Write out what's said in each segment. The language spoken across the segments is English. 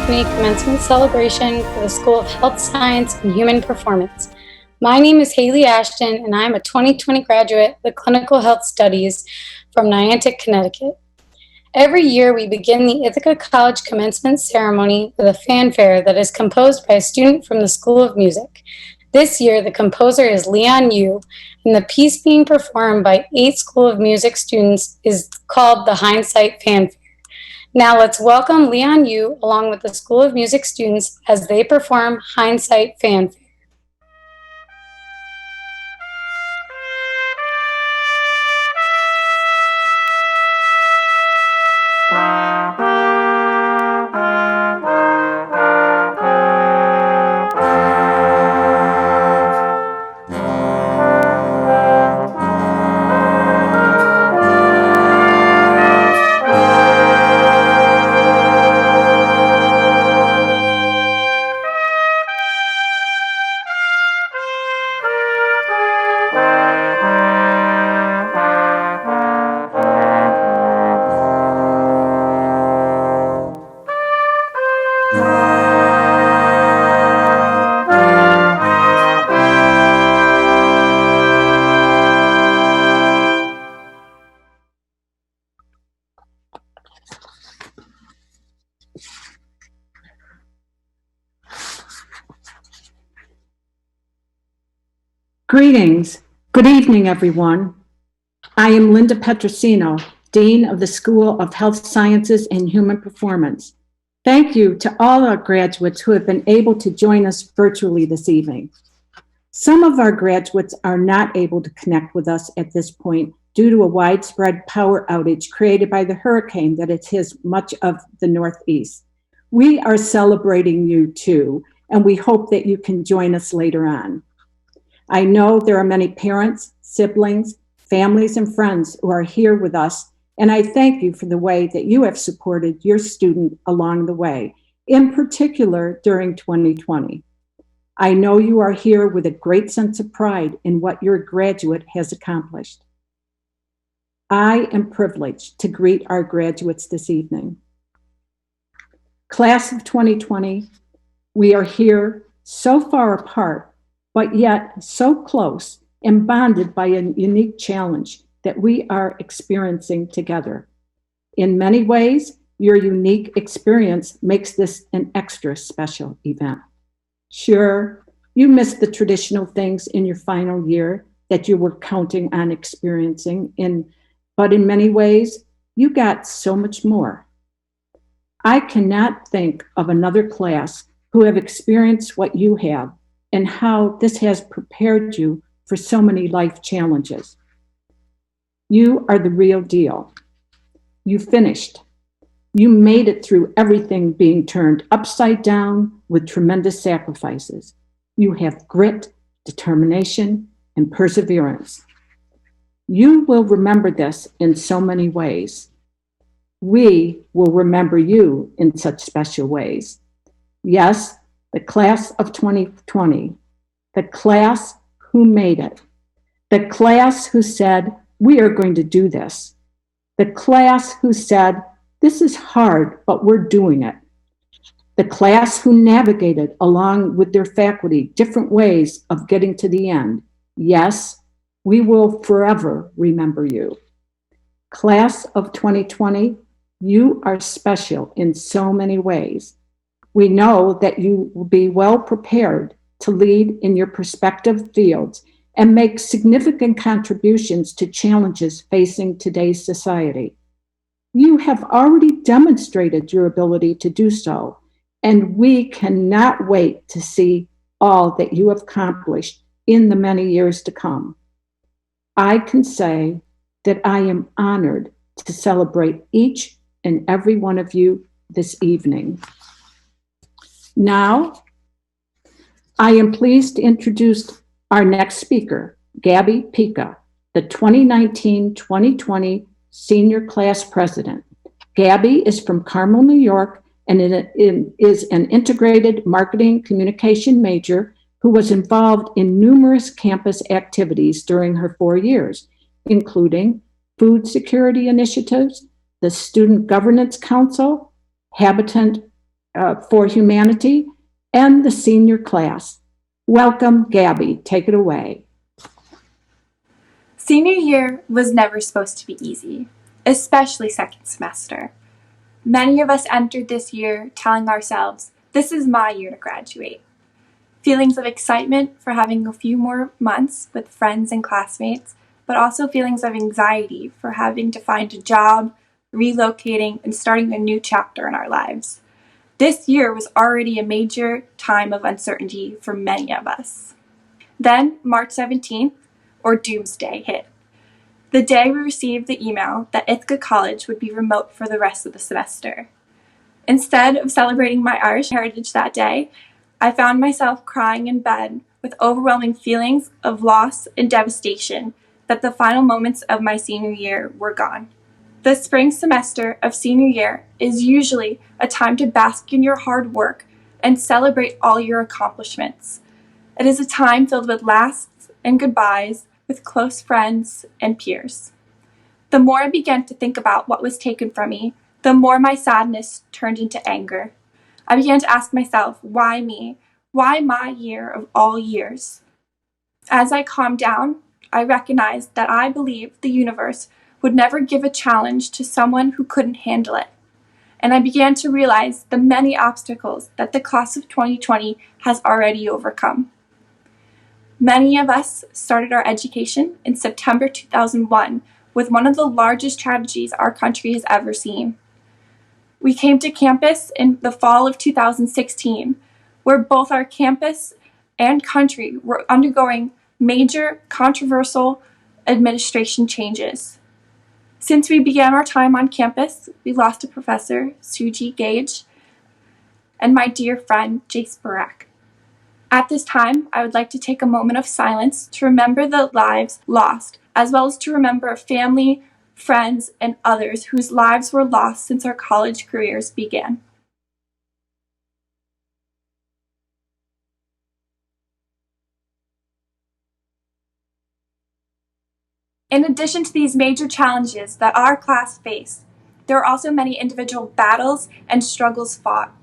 2020 Commencement Celebration for the School of Health Science and Human Performance. My name is Haley Ashton, and I'm a 2020 graduate of Clinical Health Studies from Niantic, Connecticut. Every year, we begin the Ithaca College Commencement Ceremony with a fanfare that is composed by a student from the School of Music. This year, the composer is Leon Yu, and the piece being performed by 8 School of Music students is called the Hindsight Fanfare. Now let's welcome Leon Yu along with the School of Music students as they perform Hindsight Fanfare. Greetings. Good evening, everyone. I am Linda Petrosino, Dean of the School of Health Sciences and Human Performance. Thank you to all our graduates who have been able to join us virtually this evening. Some of our graduates are not able to connect with us at this point due to a widespread power outage created by the hurricane that has hit much of the Northeast. We are celebrating you too, and we hope that you can join us later on. I know there are many parents, siblings, families, and friends who are here with us, and I thank you for the way that you have supported your student along the way, in particular during 2020. I know you are here with a great sense of pride in what your graduate has accomplished. I am privileged to greet our graduates this evening. Class of 2020, we are here so far apart, but yet so close and bonded by a unique challenge that we are experiencing together. In many ways, your unique experience makes this an extra special event. Sure, you missed the traditional things in your final year that you were counting on experiencing, but in many ways, you got so much more. I cannot think of another class who have experienced what you have and how this has prepared you for so many life challenges. You are the real deal. You finished. You made it through everything being turned upside down with tremendous sacrifices. You have grit, determination, and perseverance. You will remember this in so many ways. We will remember you in such special ways. Yes, the class of 2020, the class who made it, the class who said, we are going to do this, the class who said, this is hard, but we're doing it, the class who navigated along with their faculty different ways of getting to the end. Yes, we will forever remember you. Class of 2020, you are special in so many ways. We know that you will be well prepared to lead in your prospective fields and make significant contributions to challenges facing today's society. You have already demonstrated your ability to do so, and we cannot wait to see all that you have accomplished in the many years to come. I can say that I am honored to celebrate each and every one of you this evening. Now, I am pleased to introduce our next speaker, Gabby Pica, the 2019-2020 Senior Class President. Gabby is from Carmel, New York, and is an integrated marketing communication major who was involved in numerous campus activities during her 4 years, including food security initiatives, the Student Governance Council, Habitat for Humanity and the senior class. Welcome, Gabby. Take it away. Senior year was never supposed to be easy, especially second semester. Many of us entered this year telling ourselves, this is my year to graduate. Feelings of excitement for having a few more months with friends and classmates, but also feelings of anxiety for having to find a job, relocating, and starting a new chapter in our lives. This year was already a major time of uncertainty for many of us. Then, March 17th, or Doomsday, hit. The day we received the email that Ithaca College would be remote for the rest of the semester. Instead of celebrating my Irish heritage that day, I found myself crying in bed with overwhelming feelings of loss and devastation that the final moments of my senior year were gone. The spring semester of senior year is usually a time to bask in your hard work and celebrate all your accomplishments. It is a time filled with lasts and goodbyes with close friends and peers. The more I began to think about what was taken from me, the more my sadness turned into anger. I began to ask myself, why me? Why my year of all years? As I calmed down, I recognized that I believed the universe would never give a challenge to someone who couldn't handle it. And I began to realize the many obstacles that the class of 2020 has already overcome. Many of us started our education in September 2001 with one of the largest tragedies our country has ever seen. We came to campus in the fall of 2016, where both our campus and country were undergoing major controversial administration changes. Since we began our time on campus, we lost a professor, Suji Gage, and my dear friend, Jace Barak. At this time, I would like to take a moment of silence to remember the lives lost, as well as to remember family, friends, and others whose lives were lost since our college careers began. In addition to these major challenges that our class faced, there are also many individual battles and struggles fought.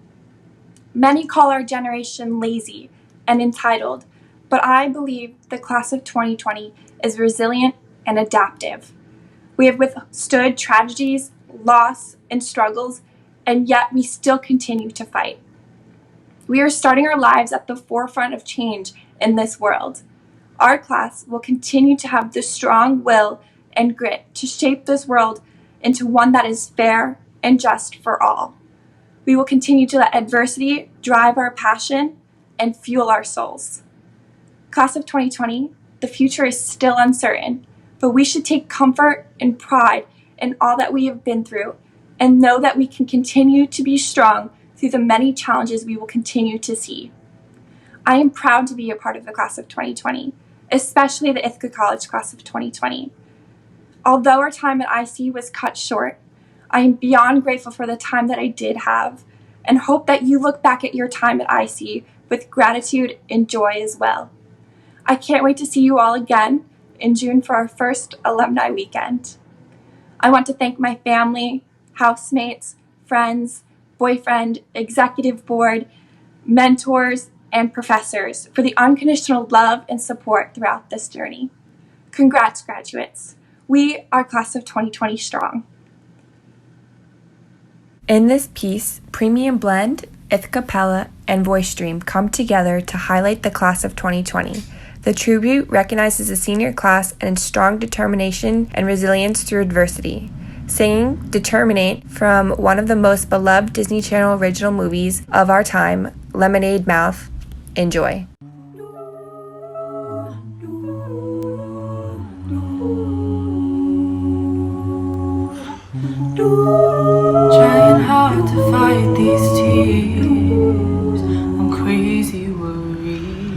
Many call our generation lazy and entitled, but I believe the class of 2020 is resilient and adaptive. We have withstood tragedies, loss, and struggles, and yet we still continue to fight. We are starting our lives at the forefront of change in this world. Our class will continue to have the strong will and grit to shape this world into one that is fair and just for all. We will continue to let adversity drive our passion and fuel our souls. Class of 2020, the future is still uncertain, but we should take comfort and pride in all that we have been through and know that we can continue to be strong through the many challenges we will continue to see. I am proud to be a part of the class of 2020, especially the Ithaca College class of 2020. Although our time at IC was cut short, I am beyond grateful for the time that I did have and hope that you look back at your time at IC with gratitude and joy as well. I can't wait to see you all again in June for our first alumni weekend. I want to thank my family, housemates, friends, boyfriend, executive board, mentors, and professors for the unconditional love and support throughout this journey. Congrats, graduates. We are class of 2020 strong. In this piece, Premium Blend, Ithaca Pella, and Voice Stream come together to highlight the class of 2020. The tribute recognizes the senior class and its strong determination and resilience through adversity. Singing Determinate from one of the most beloved Disney Channel original movies of our time, Lemonade Mouth. Enjoy. Trying hard to fight these tears. I'm crazy worried.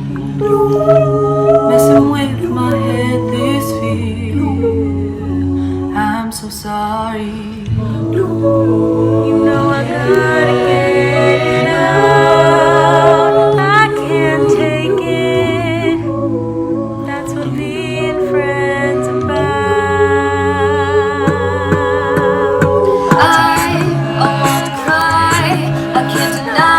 Messing with my head, this fear. I'm so sorry. You know I gotta get it out. I can't take it. That's what being friends about. I wanna cry, I can't deny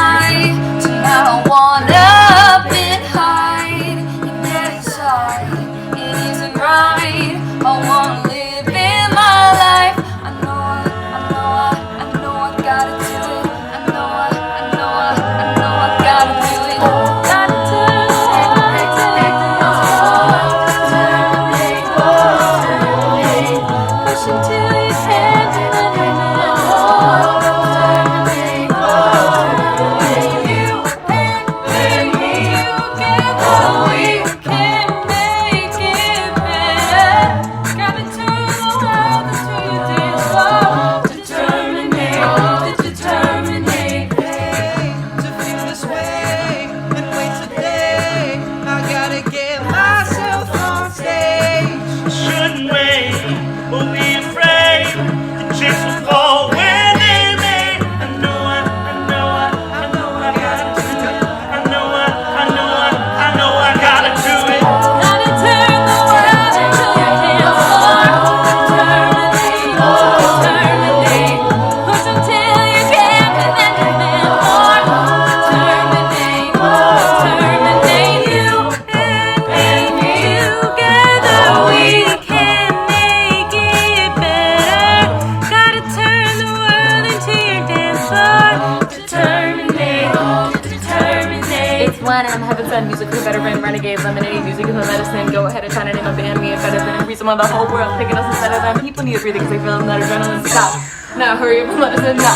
up and said music is better than Renegade, Lemonade, music is my medicine. Go ahead and try to name a band we ain't better than. Reason why the whole world picking us instead of them. People need to breathe because they feel that adrenaline stop. Now hurry up and let us in now.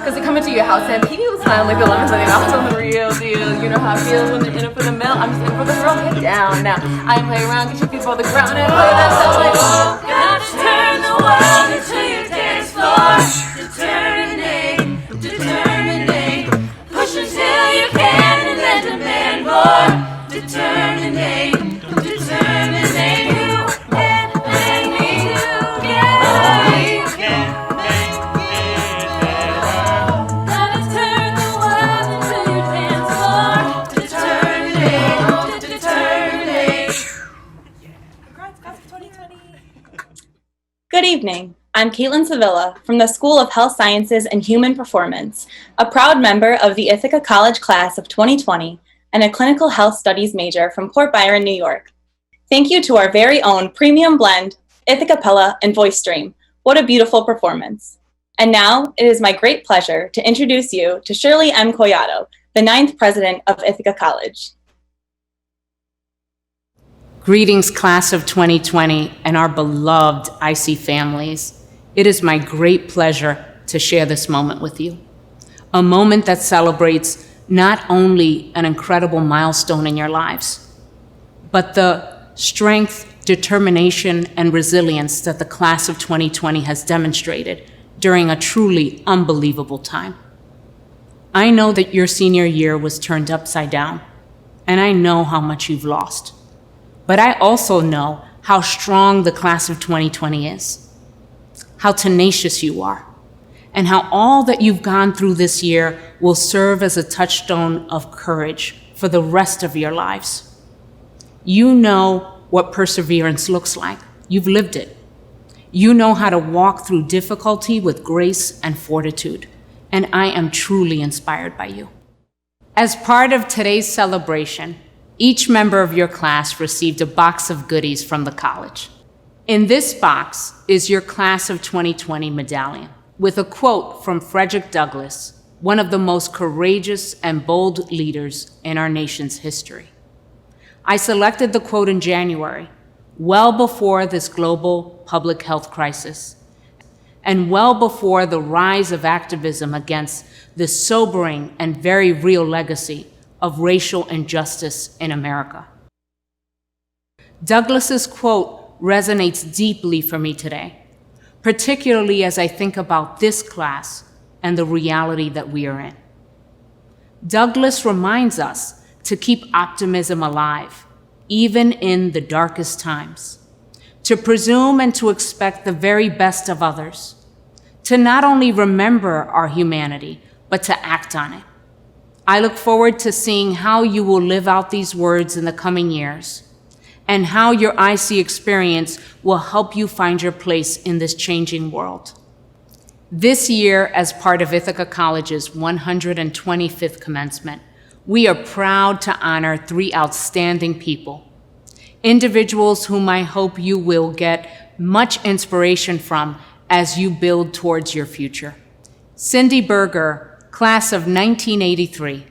Cause they come into your house and people smile like the lemons on the mouth on the real deal. You know how I feel when they're in it for the mill. I'm just in it for the thrill. Get down now. I ain't play around, get your feet off the ground and play that sound like oh. Gotta turn the world into your dance floor. Determinate. Push until you can and then demand more. Determinate. You and me together. Gotta turn the world into your dance floor. Determinate. Congrats, class of 2020. Good evening. I'm Caitlin Sevilla from the School of Health Sciences and Human Performance, a proud member of the Ithaca College class of 2020 and a clinical health studies major from Port Byron, New York. Thank you to our very own premium blend, Ithaca Pella and Voice Stream. What a beautiful performance. And now it is my great pleasure to introduce you to Shirley M. Collado, the 9th president of Ithaca College. Greetings, class of 2020 and our beloved IC families. It is my great pleasure to share this moment with you. A moment that celebrates not only an incredible milestone in your lives, but the strength, determination, and resilience that the class of 2020 has demonstrated during a truly unbelievable time. I know that your senior year was turned upside down, and I know how much you've lost. But I also know how strong the class of 2020 is, how tenacious you are, and how all that you've gone through this year will serve as a touchstone of courage for the rest of your lives. You know what perseverance looks like. You've lived it. You know how to walk through difficulty with grace and fortitude, and I am truly inspired by you. As part of today's celebration, each member of your class received a box of goodies from the college. In this box is your class of 2020 medallion with a quote from Frederick Douglass, one of the most courageous and bold leaders in our nation's history. I selected the quote in January, well before this global public health crisis, and well before the rise of activism against the sobering and very real legacy of racial injustice in America. Douglass's quote resonates deeply for me today, particularly as I think about this class and the reality that we are in. Douglass reminds us to keep optimism alive, even in the darkest times, to presume and to expect the very best of others, to not only remember our humanity, but to act on it. I look forward to seeing how you will live out these words in the coming years, and how your IC experience will help you find your place in this changing world. This year, as part of Ithaca College's 125th commencement, we are proud to honor 3 outstanding people, individuals whom I hope you will get much inspiration from as you build towards your future. Cindy Berger, class of 1983,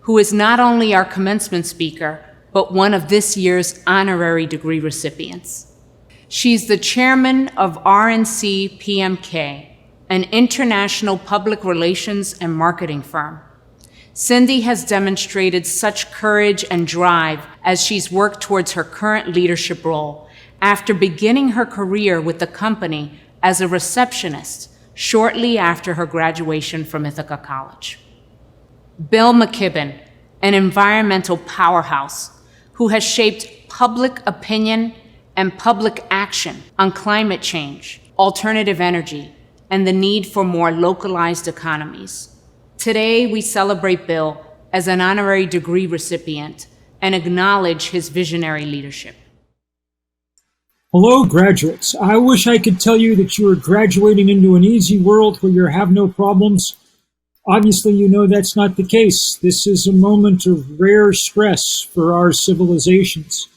who is not only our commencement speaker, but one of this year's honorary degree recipients. She's the chairman of RNC PMK, an international public relations and marketing firm. Cindy has demonstrated such courage and drive as she's worked towards her current leadership role after beginning her career with the company as a receptionist shortly after her graduation from Ithaca College. Bill McKibben, an environmental powerhouse who has shaped public opinion and public action on climate change, alternative energy, and the need for more localized economies. Today, we celebrate Bill as an honorary degree recipient and acknowledge his visionary leadership. Hello, graduates. I wish I could tell you that you are graduating into an easy world where you have no problems. Obviously, you know that's not the case. This is a moment of rare stress for our civilizations.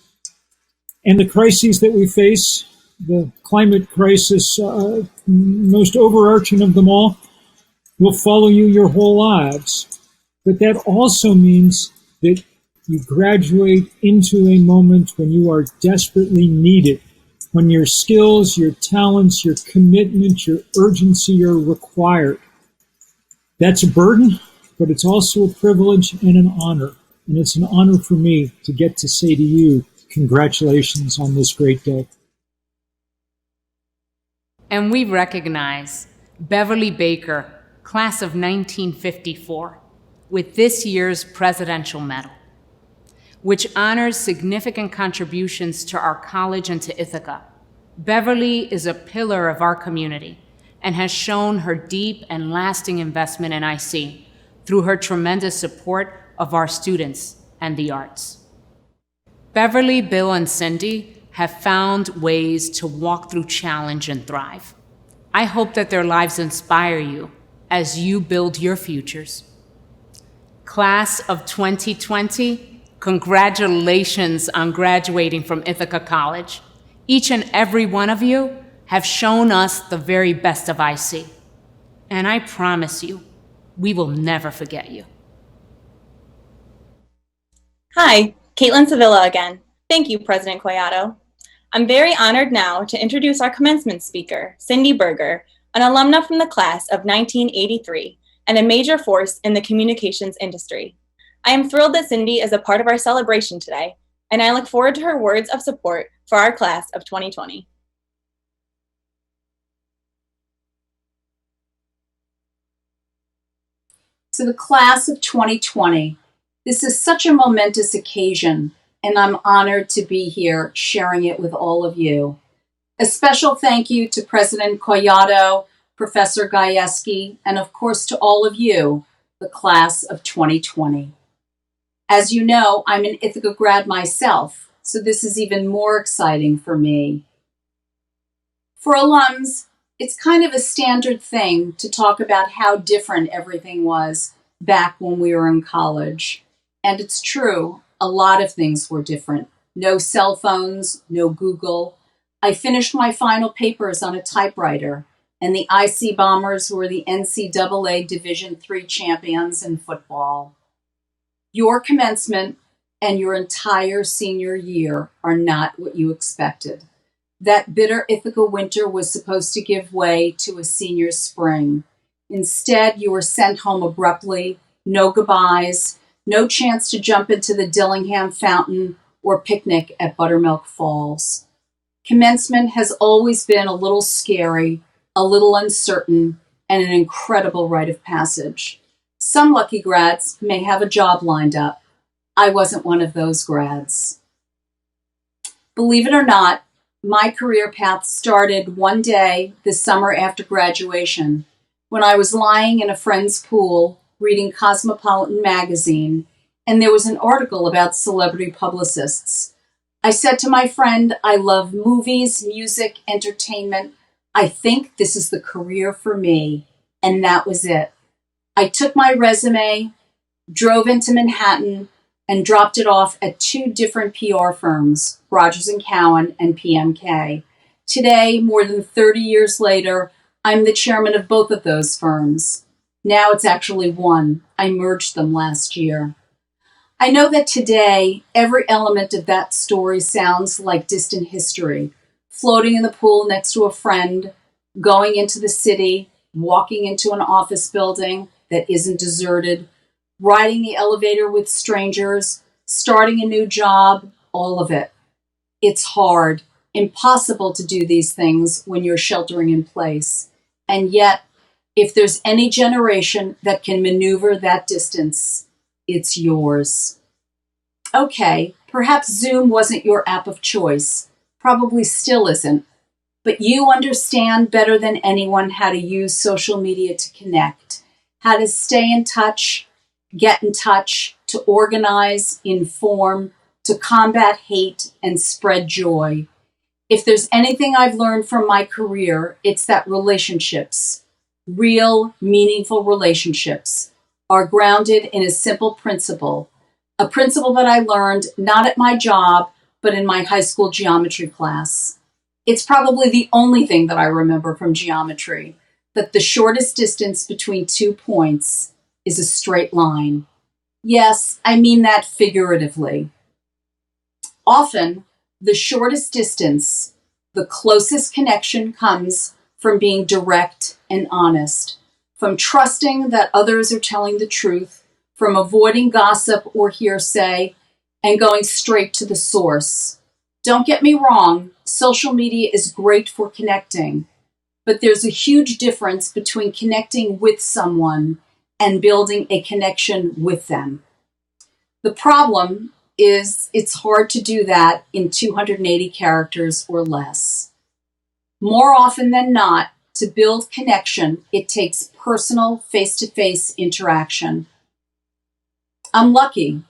And the crises that we face, the climate crisis, most overarching of them all, will follow you your whole lives. But that also means that You graduate into a moment when you are desperately needed, when your skills, your talents, your commitment, your urgency are required. That's a burden, but it's also a privilege and an honor. And it's an honor for me to get to say to you, congratulations on this great day. And we recognize Beverly Baker, class of 1954, with this year's Presidential Medal, which honors significant contributions to our college and to Ithaca. Beverly is a pillar of our community and has shown her deep and lasting investment in IC through her tremendous support of our students and the arts. Beverly, Bill, and Cindy have found ways to walk through challenge and thrive. I hope that their lives inspire you as you build your futures. Class of 2020, congratulations on graduating from Ithaca College. Each and every one of you have shown us the very best of IC. And I promise you, we will never forget you. Hi, Caitlin Sevilla again. Thank you, President Collado. I'm very honored now to introduce our commencement speaker, Cindy Berger, an alumna from the class of 1983 and a major force in the communications industry. I am thrilled that Cindy is a part of our celebration today, and I look forward to her words of support for our class of 2020. To the class of 2020, this is such a momentous occasion, and I'm honored to be here sharing it with all of you. A special thank you to President Collado, Professor Gajewski, and of course to all of you, the class of 2020. As you know, I'm an Ithaca grad myself, so this is even more exciting for me. For alums, it's kind of a standard thing to talk about how different everything was back when we were in college. And it's true, a lot of things were different. No cell phones, no Google. I finished my final papers on a typewriter, and the IC Bombers were the NCAA Division III champions in football. Your commencement and your entire senior year are not what you expected. That bitter Ithaca winter was supposed to give way to a senior spring. Instead, you were sent home abruptly, no goodbyes, no chance to jump into the Dillingham Fountain or picnic at Buttermilk Falls. Commencement has always been a little scary, a little uncertain, and an incredible rite of passage. Some lucky grads may have a job lined up. I wasn't one of those grads. Believe it or not, my career path started one day the summer after graduation when I was lying in a friend's pool reading Cosmopolitan magazine, and there was an article about celebrity publicists. I said to my friend, I love movies, music, entertainment. I think this is the career for me. And that was it. I took my resume, drove into Manhattan, and dropped it off at 2 different PR firms, Rogers & Cowan and PMK. Today, more than 30 years later, I'm the chairman of both of those firms. Now it's actually one. I merged them last year. I know that today, every element of that story sounds like distant history. Floating in the pool next to a friend, going into the city, walking into an office building that isn't deserted, riding the elevator with strangers, starting a new job, all of it. It's hard, impossible to do these things when you're sheltering in place. And yet, if there's any generation that can maneuver that distance, it's yours. Okay, perhaps Zoom wasn't your app of choice, probably still isn't, but you understand better than anyone how to use social media to connect, how to stay in touch, get in touch, to organize, inform, to combat hate and spread joy. If there's anything I've learned from my career, it's that relationships, real, meaningful relationships, are grounded in a simple principle, a principle that I learned not at my job, but in my high school geometry class. It's probably the only thing that I remember from geometry, that the shortest distance between 2 points is a straight line. Yes, I mean that figuratively. Often, the shortest distance, the closest connection comes from being direct and honest, from trusting that others are telling the truth, from avoiding gossip or hearsay, and going straight to the source. Don't get me wrong, social media is great for connecting, but there's a huge difference between connecting with someone and building a connection with them. The problem is it's hard to do that in 280 characters or less. More often than not, to build connection, it takes personal face-to-face interaction. I'm lucky.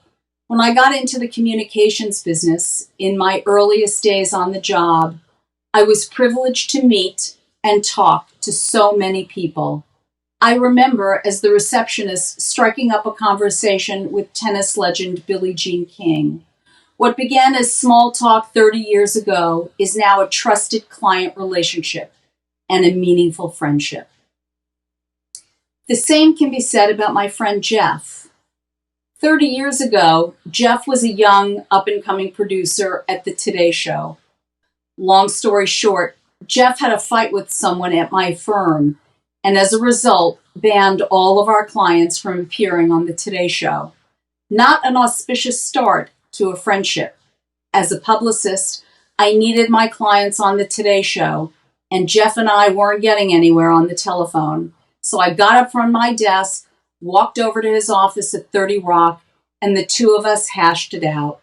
When I got into the communications business in my earliest days on the job, I was privileged to meet and talk to so many people. I remember as the receptionist striking up a conversation with tennis legend Billie Jean King. What began as small talk 30 years ago is now a trusted client relationship and a meaningful friendship. The same can be said about my friend Jeff. 30 years ago, Jeff was a young, up-and-coming producer at the Today Show. Long story short, Jeff had a fight with someone at my firm, and as a result, banned all of our clients from appearing on the Today Show. Not an auspicious start to a friendship. As a publicist, I needed my clients on the Today Show, and Jeff and I weren't getting anywhere on the telephone. So I got up from my desk, walked over to his office at 30 Rock, and the two of us hashed it out.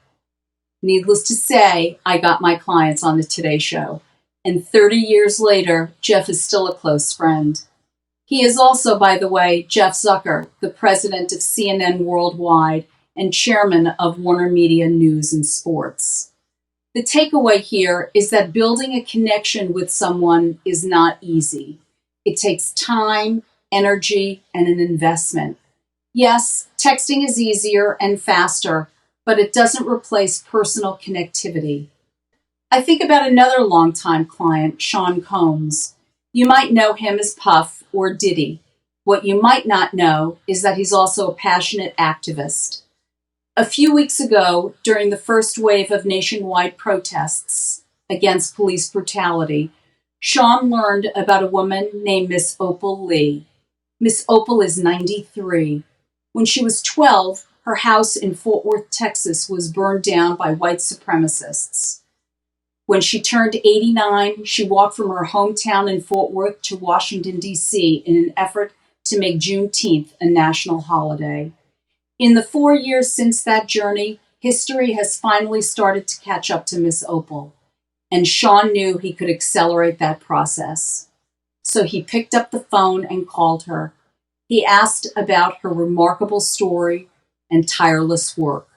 Needless to say, I got my clients on the Today Show. And 30 years later, Jeff is still a close friend. He is also, by the way, Jeff Zucker, the president of CNN Worldwide and chairman of Warner Media News and Sports. The takeaway here is that building a connection with someone is not easy. It takes time, energy, and an investment. Yes, texting is easier and faster, but it doesn't replace personal connectivity. I think about another longtime client, Sean Combs. You might know him as Puff or Diddy. What you might not know is that he's also a passionate activist. A few weeks ago, during the first wave of nationwide protests against police brutality, Sean learned about a woman named Miss Opal Lee. Miss Opal is 93. When she was 12, her house in Fort Worth, Texas was burned down by white supremacists. When she turned 89, she walked from her hometown in Fort Worth to Washington, D.C. in an effort to make Juneteenth a national holiday. In the 4 years since that journey, history has finally started to catch up to Miss Opal, and Sean knew he could accelerate that process. So he picked up the phone and called her. He asked about her remarkable story and tireless work.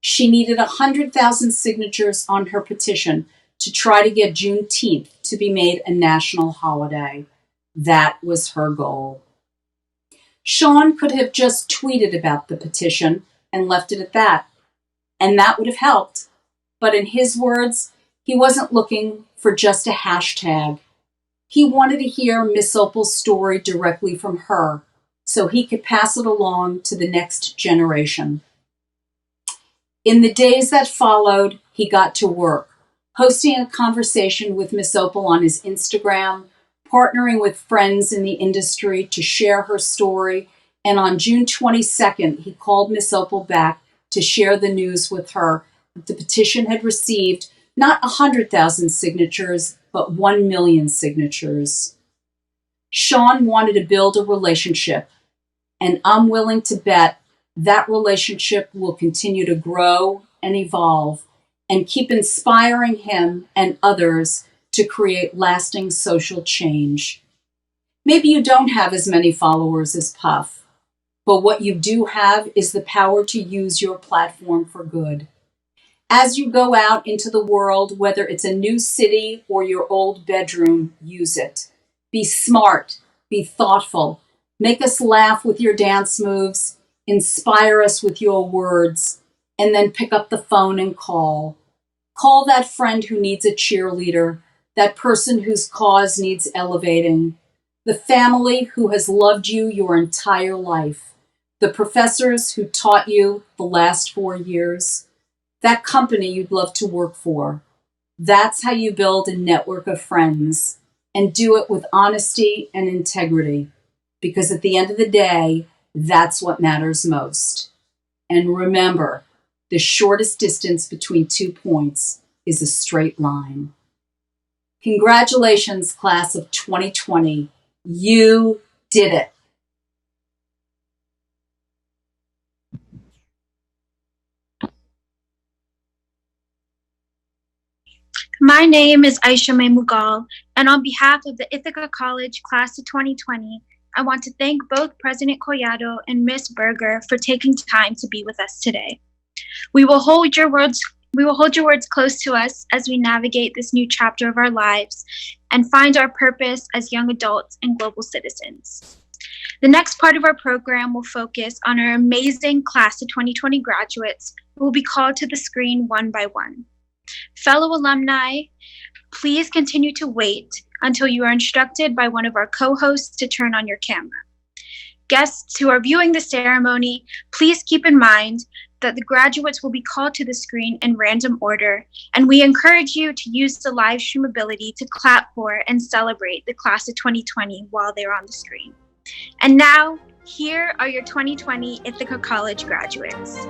She needed 100,000 signatures on her petition to try to get Juneteenth to be made a national holiday. That was her goal. Sean could have just tweeted about the petition and left it at that, and that would have helped. But in his words, he wasn't looking for just a hashtag. He wanted to hear Miss Opal's story directly from her, so he could pass it along to the next generation. In the days that followed, he got to work, hosting a conversation with Miss Opal on his Instagram, partnering with friends in the industry to share her story, and on June 22nd, he called Miss Opal back to share the news with her that the petition had received not 100,000 signatures, but 1 million signatures. Sean wanted to build a relationship, and I'm willing to bet that relationship will continue to grow and evolve and keep inspiring him and others to create lasting social change. Maybe you don't have as many followers as Puff, but what you do have is the power to use your platform for good. As you go out into the world, whether it's a new city or your old bedroom, use it. Be smart, be thoughtful, make us laugh with your dance moves, inspire us with your words, and then pick up the phone and call. Call that friend who needs a cheerleader, that person whose cause needs elevating, the family who has loved you your entire life. the professors who taught you the last 4 years, that company you'd love to work for. That's how you build a network of friends, and do it with honesty and integrity, because at the end of the day, that's what matters most. And remember, the shortest distance between 2 points is a straight line. Congratulations, class of 2020. You did it. My name is Aisha May Mughal, and on behalf of the Ithaca College Class of 2020, I want to thank both President Collado and Ms. Berger for taking time to be with us today. We will hold your words close to us as we navigate this new chapter of our lives and find our purpose as young adults and global citizens. The next part of our program will focus on our amazing Class of 2020 graduates who will be called to the screen one by one. Fellow alumni, please continue to wait until you are instructed by one of our co-hosts to turn on your camera. Guests who are viewing the ceremony, please keep in mind that the graduates will be called to the screen in random order, and we encourage you to use the live stream ability to clap for and celebrate the Class of 2020 while they're on the screen. And now, here are your 2020 Ithaca College graduates.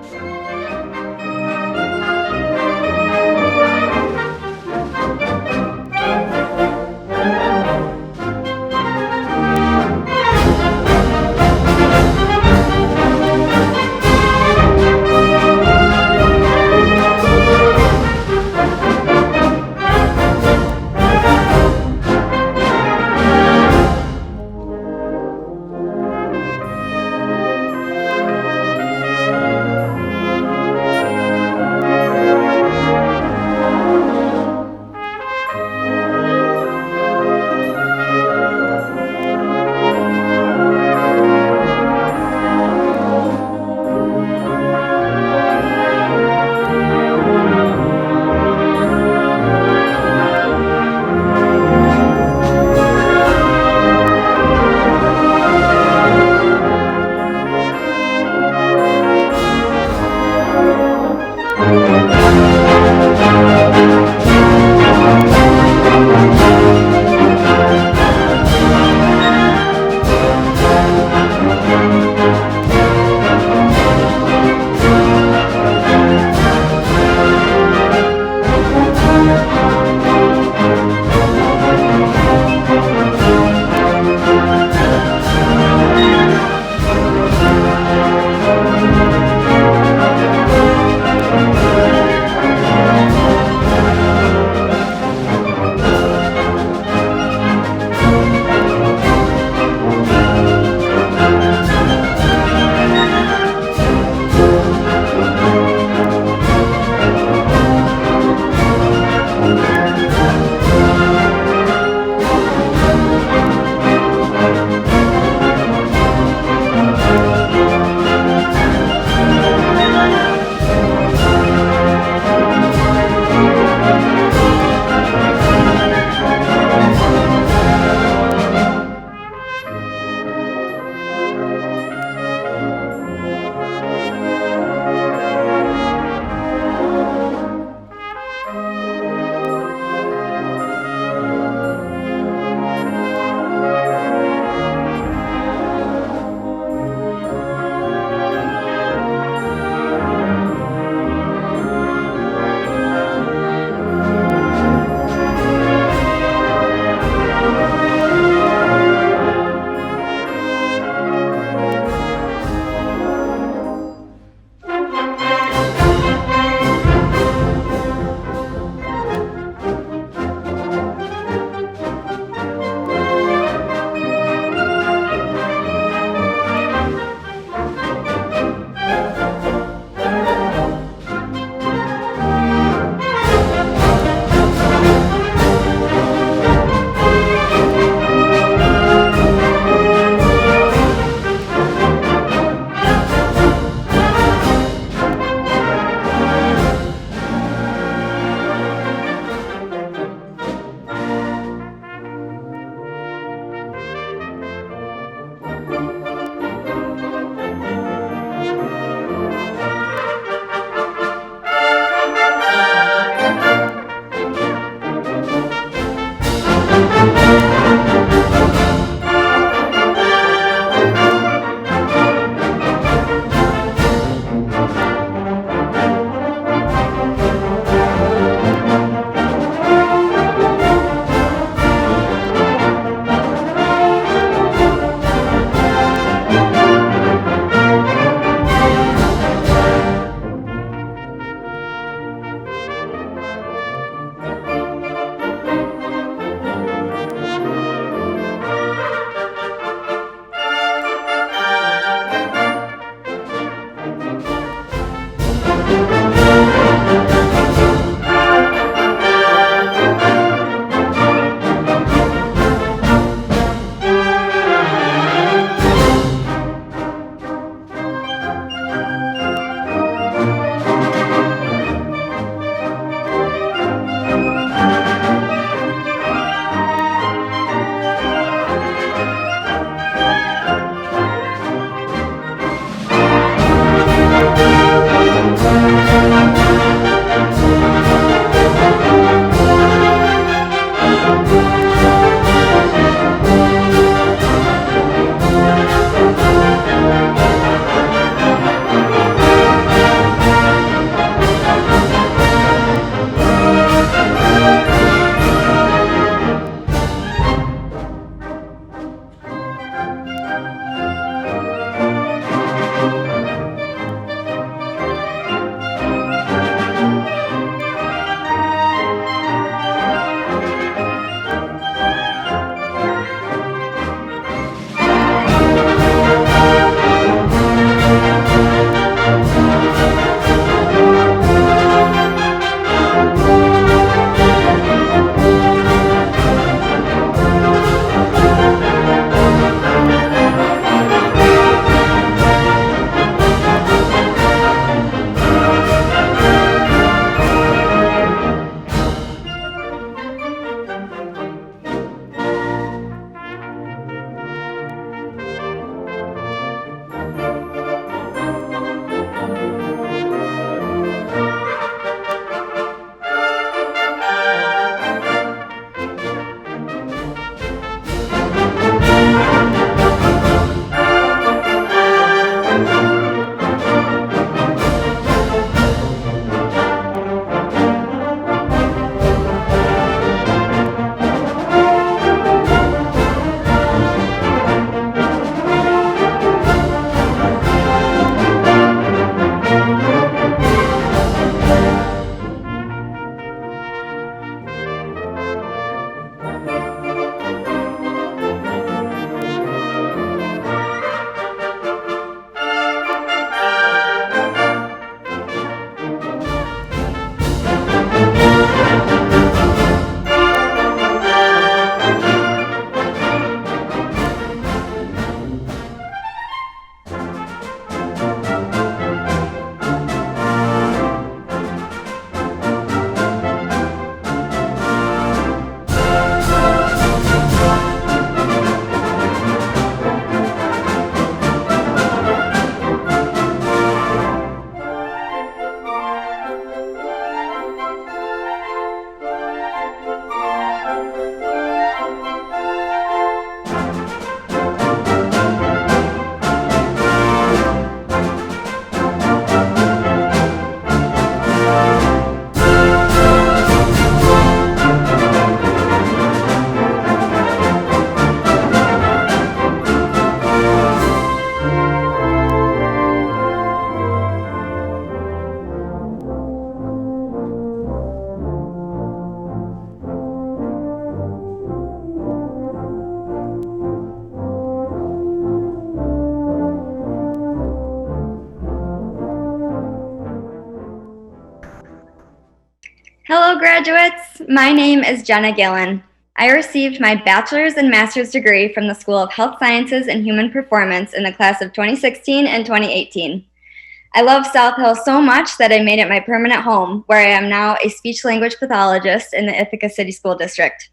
Hello, graduates. My name is Jenna Gillen. I received my bachelor's and master's degree from the School of Health Sciences and Human Performance in the class of 2016 and 2018. I love South Hill so much that I made it my permanent home, where I am now a speech-language pathologist in the Ithaca City School District.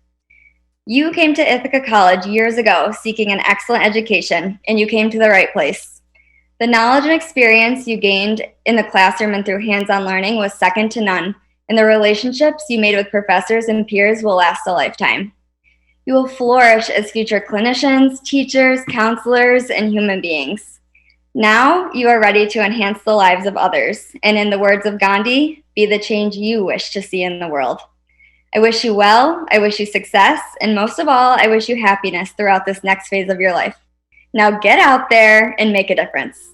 You came to Ithaca College years ago seeking an excellent education, and you came to the right place. The knowledge and experience you gained in the classroom and through hands-on learning was second to none, and the relationships you made with professors and peers will last a lifetime. You will flourish as future clinicians, teachers, counselors, and human beings. Now you are ready to enhance the lives of others, and in the words of Gandhi, be the change you wish to see in the world. I wish you well, I wish you success, and most of all, I wish you happiness throughout this next phase of your life. Now get out there and make a difference.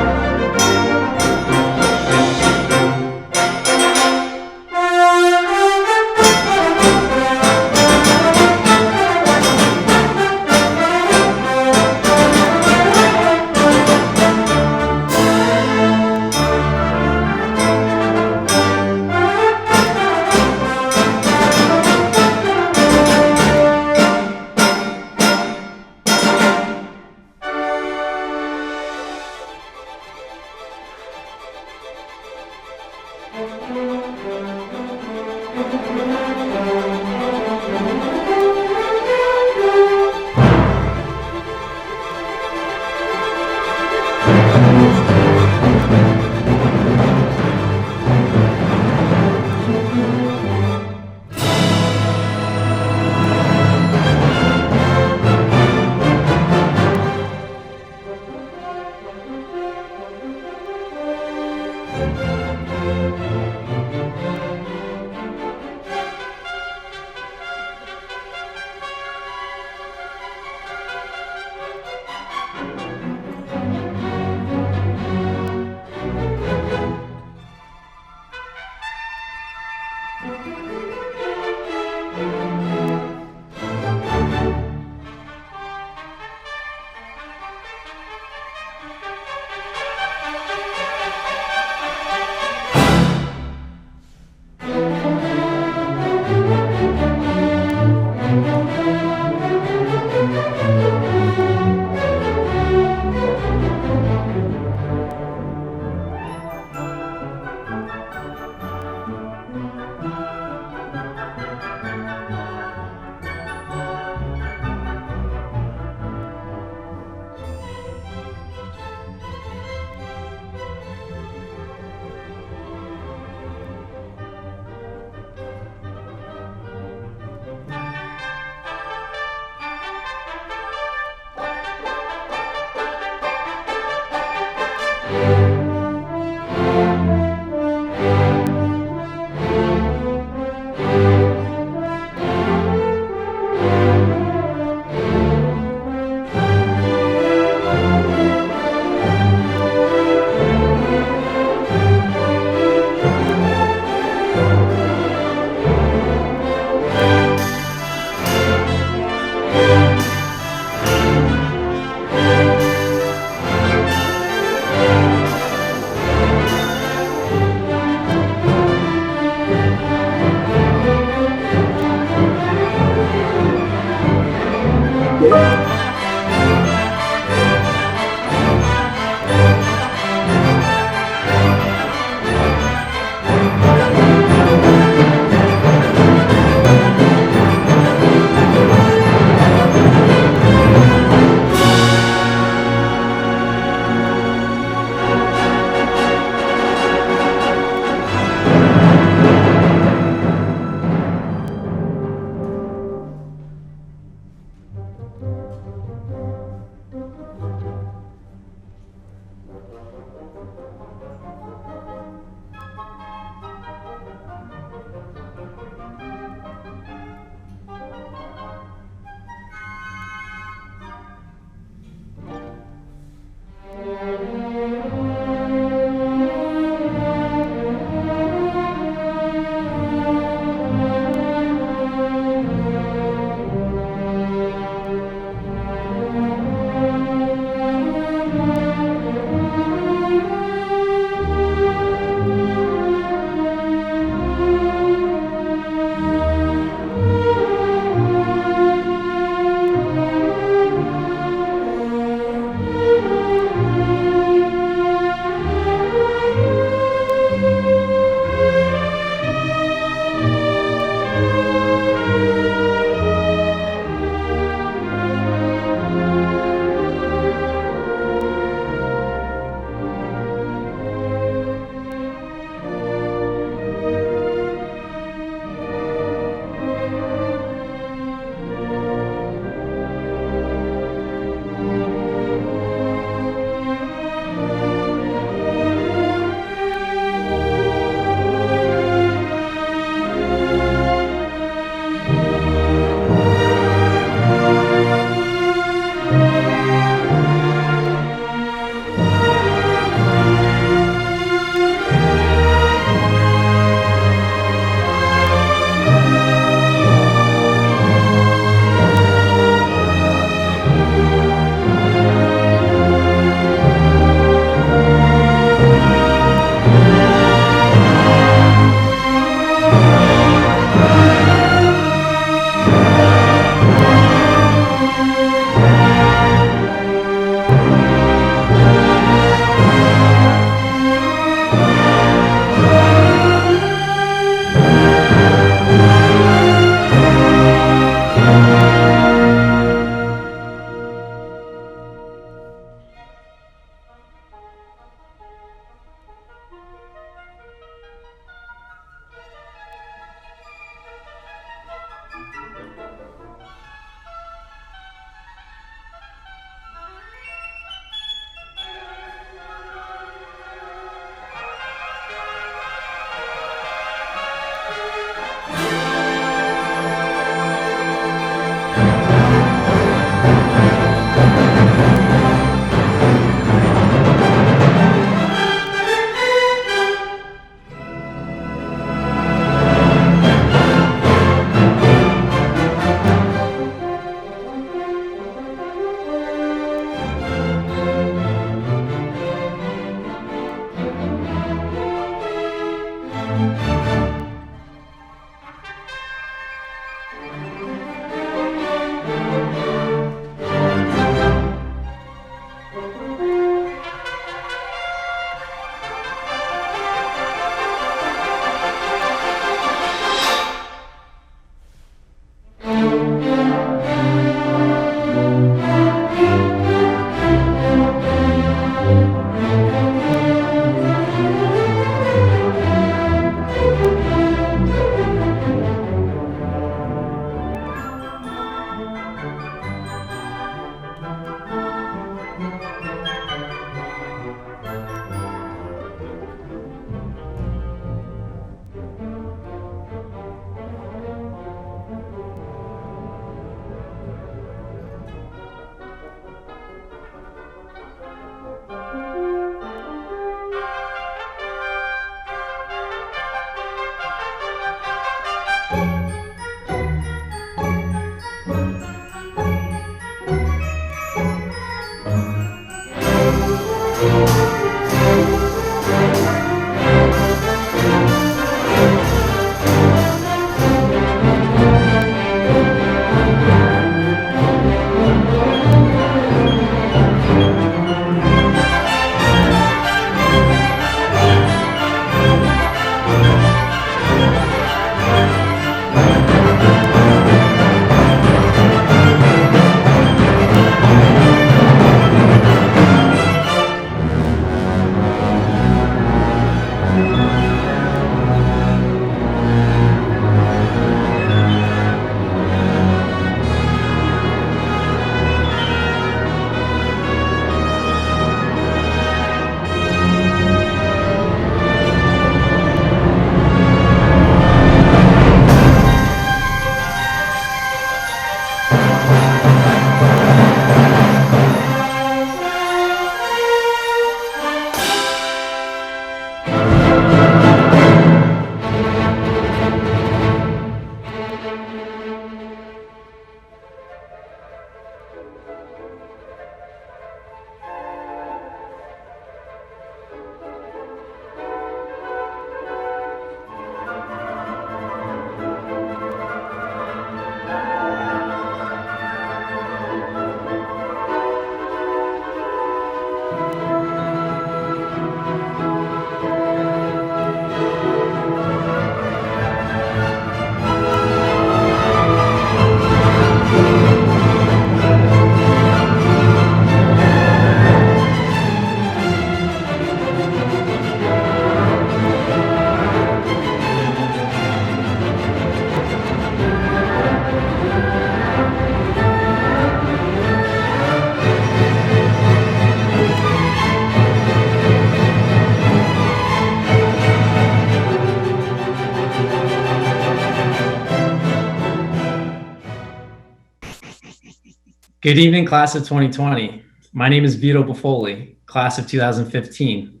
Good evening, class of 2020. My name is Vito Buffoli, class of 2015.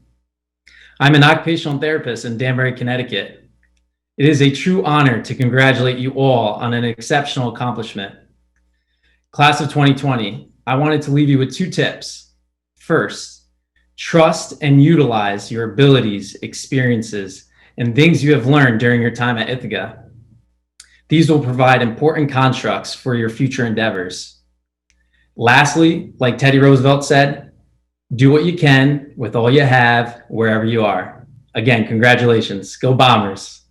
I'm an occupational therapist in Danbury, Connecticut. It is a true honor to congratulate you all on an exceptional accomplishment. Class of 2020, I wanted to leave you with 2 tips. First, trust and utilize your abilities, experiences, and things you have learned during your time at Ithaca. These will provide important constructs for your future endeavors. Lastly, like Teddy Roosevelt said, do what you can with all you have, wherever you are. Again, congratulations. Go Bombers.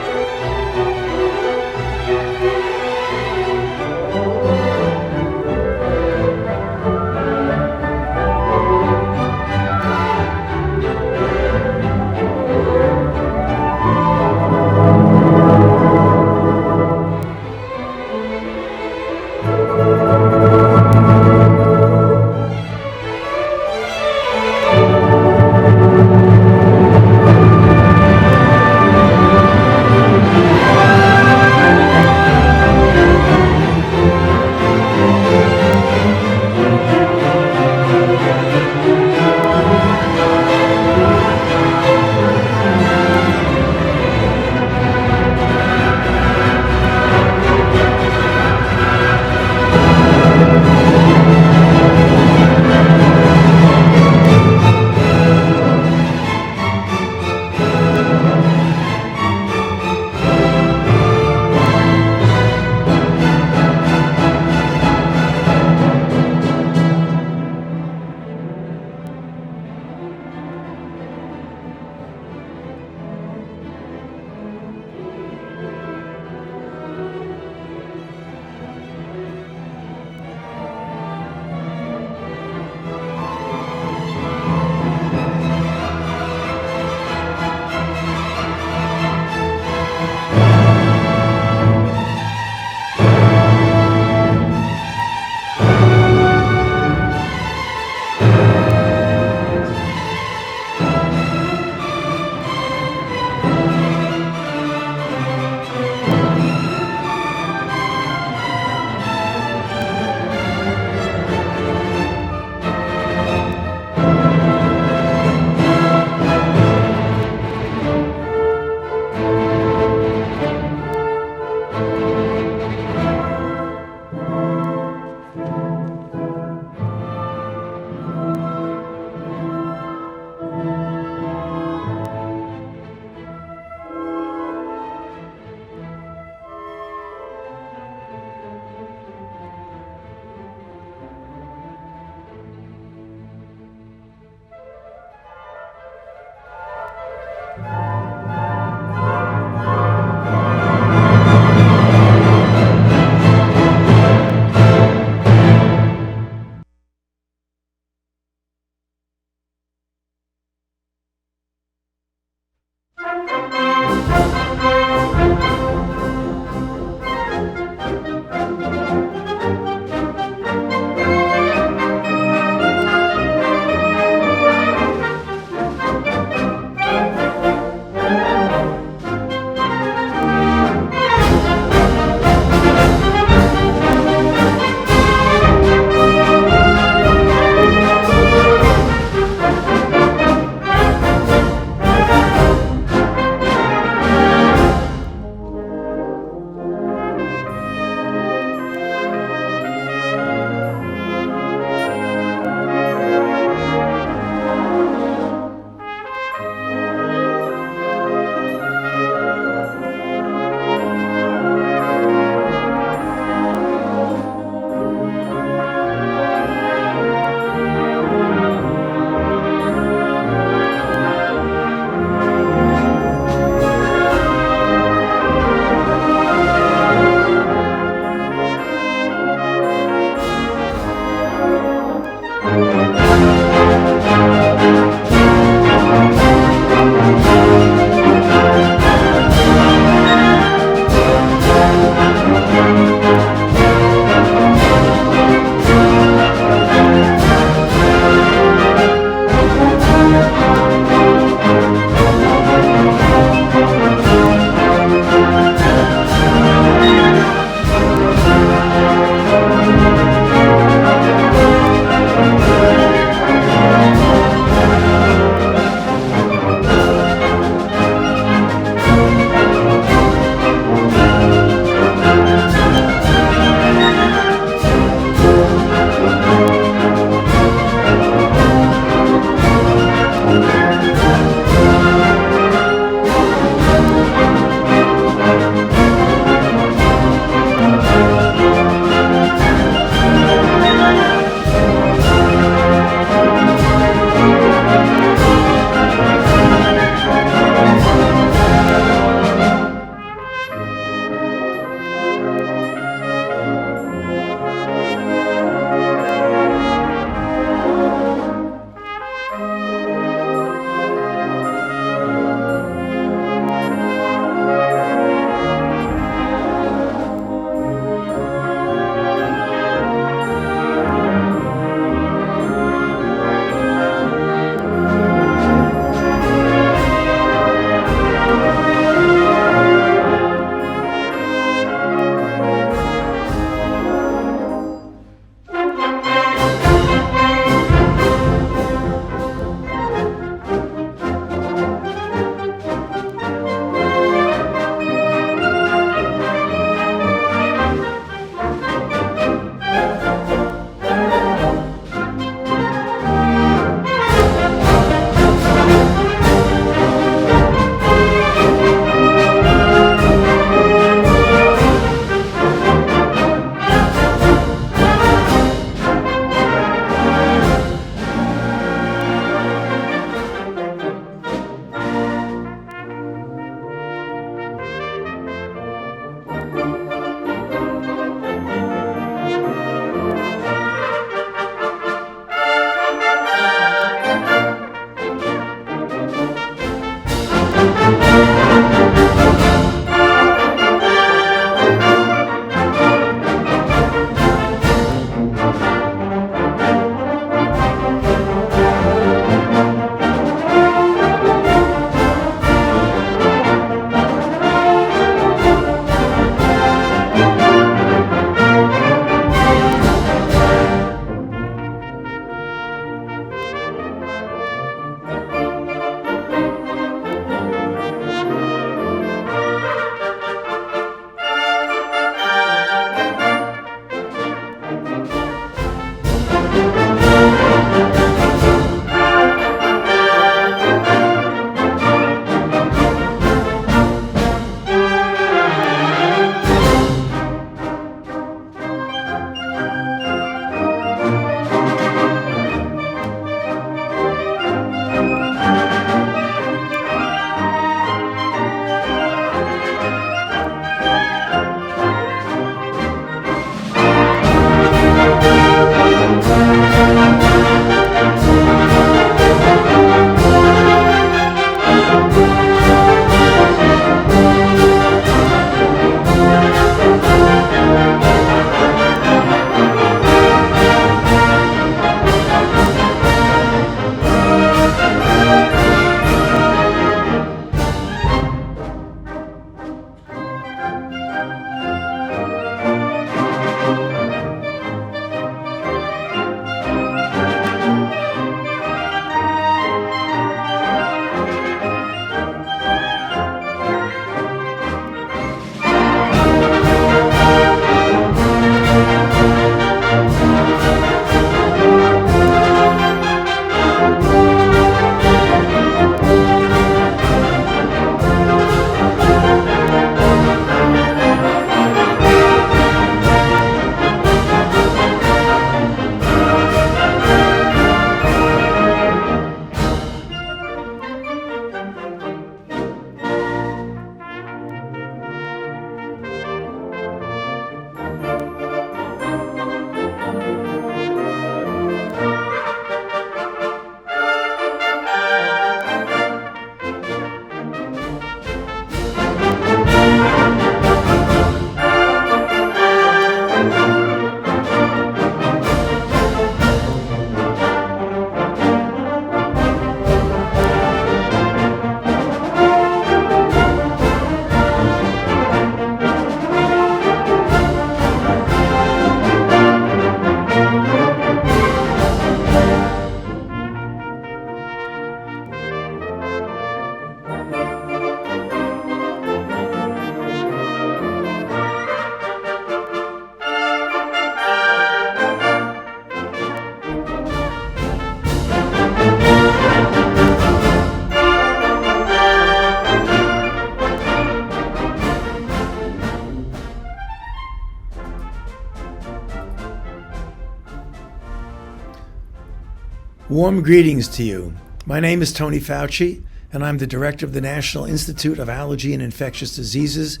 Warm greetings to you. My name is Tony Fauci, and I'm the director of the National Institute of Allergy and Infectious Diseases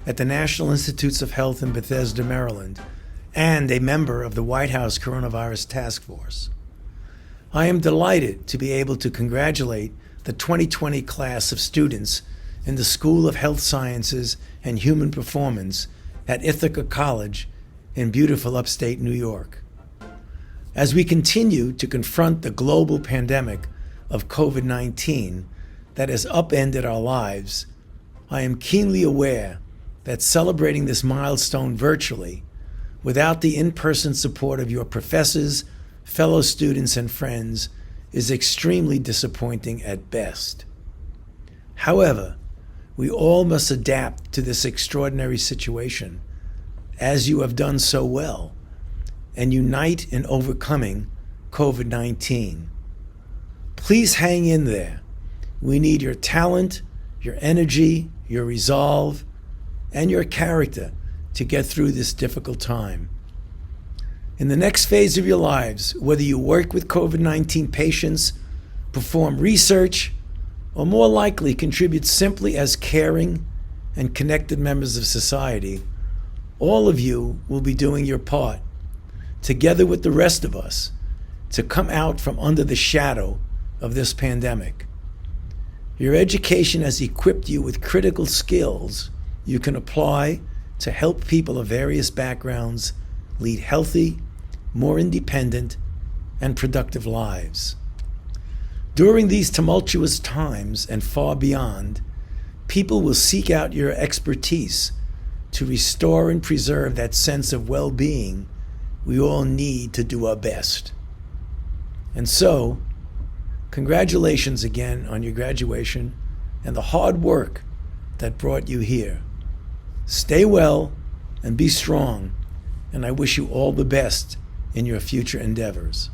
at the National Institutes of Health in Bethesda, Maryland, and a member of the White House Coronavirus Task Force. I am delighted to be able to congratulate the 2020 class of students in the School of Health Sciences and Human Performance at Ithaca College in beautiful upstate New York. As we continue to confront the global pandemic of COVID-19 that has upended our lives, I am keenly aware that celebrating this milestone virtually, without the in-person support of your professors, fellow students, and friends, is extremely disappointing at best. However, we all must adapt to this extraordinary situation, as you have done so well, and unite in overcoming COVID-19. Please hang in there. We need your talent, your energy, your resolve, and your character to get through this difficult time. In the next phase of your lives, whether you work with COVID-19 patients, perform research, or more likely contribute simply as caring and connected members of society, all of you will be doing your part, together with the rest of us, to come out from under the shadow of this pandemic. Your education has equipped you with critical skills you can apply to help people of various backgrounds lead healthy, more independent, and productive lives. During these tumultuous times and far beyond, people will seek out your expertise to restore and preserve that sense of well-being we all need to do our best. And so, congratulations again on your graduation and the hard work that brought you here. Stay well and be strong, and I wish you all the best in your future endeavors.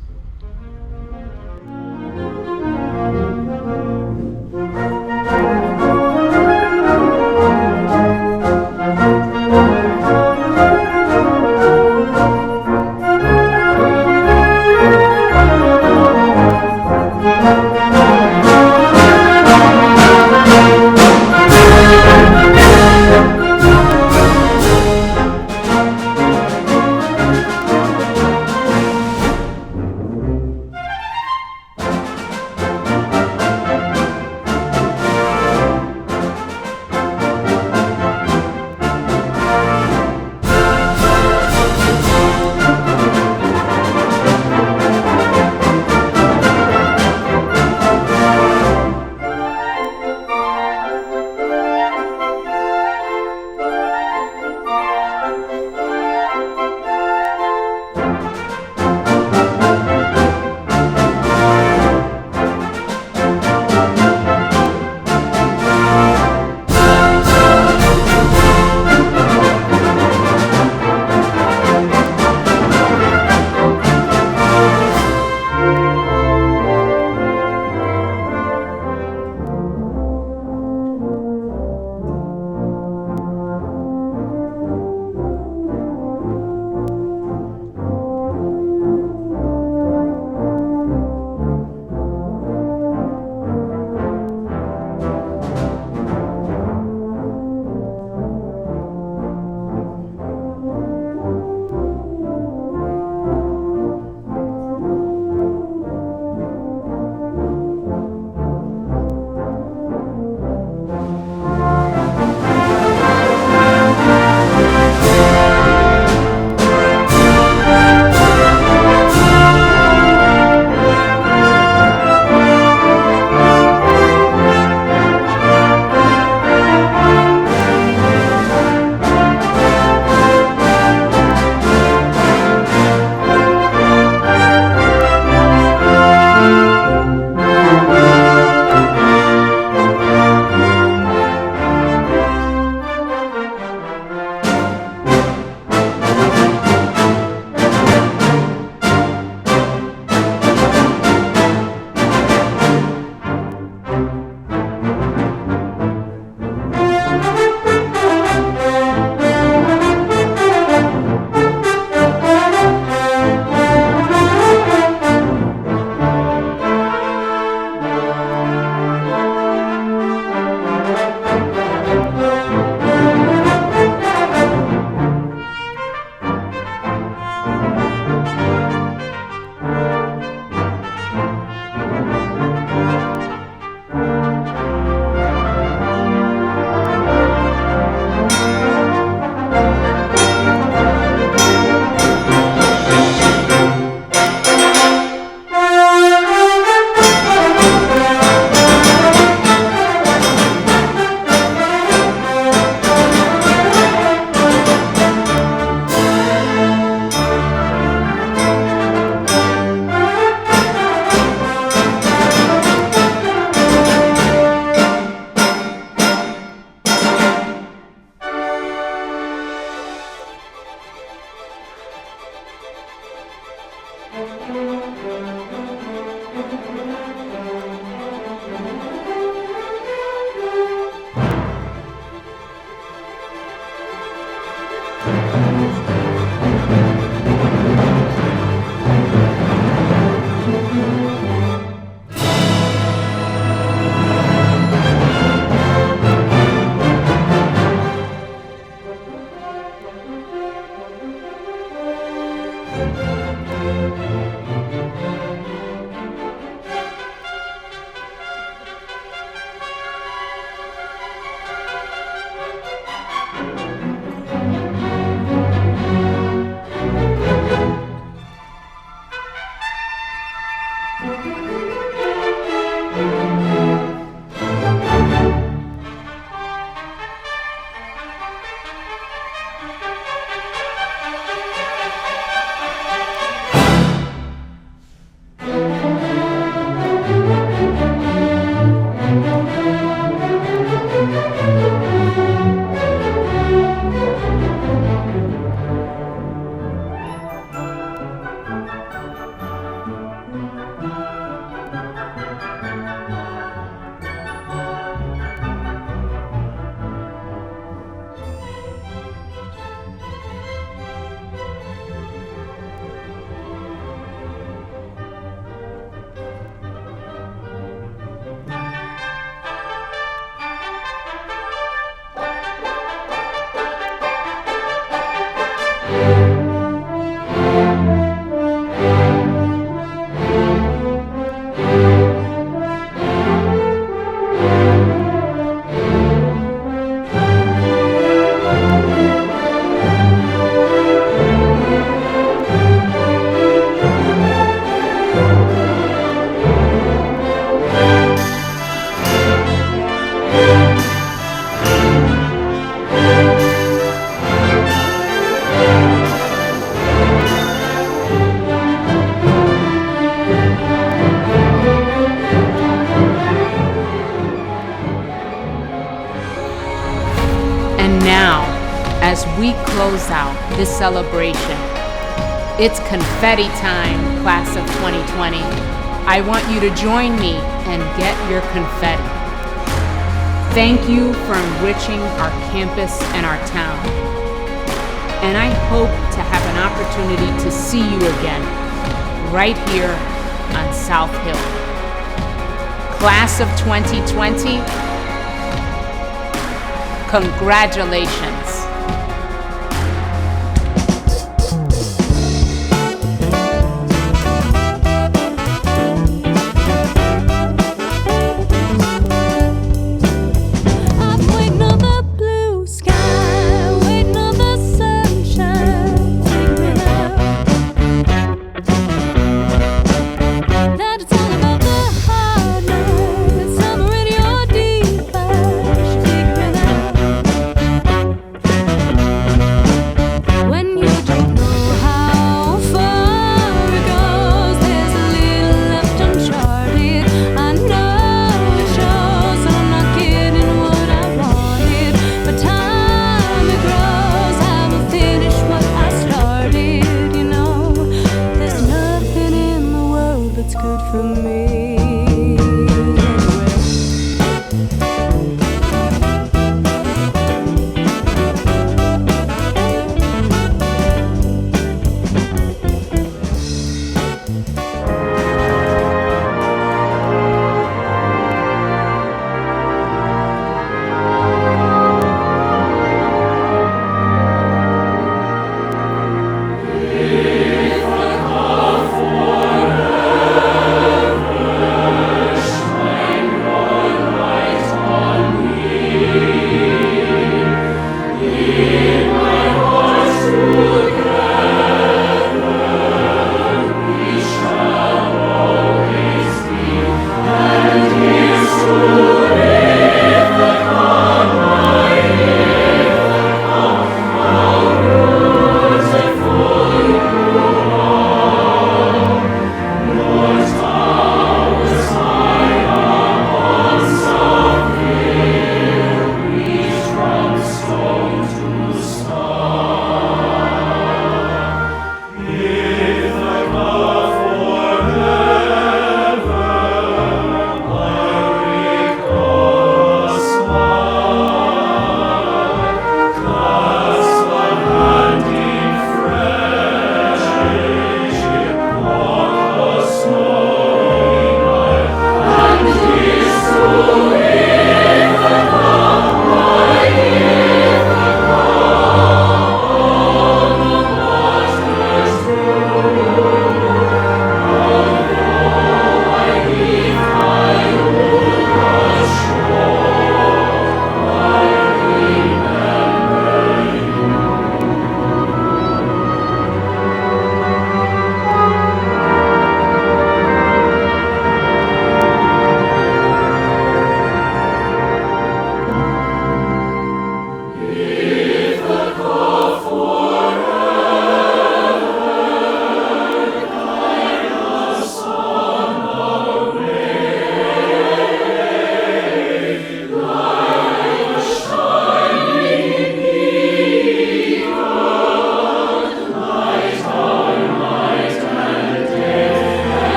And now, as we close out this celebration, it's confetti time, class of 2020. I want you to join me and get your confetti. Thank you for enriching our campus and our town. And I hope to have an opportunity to see you again right here on South Hill. Class of 2020, congratulations.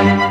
Thank you.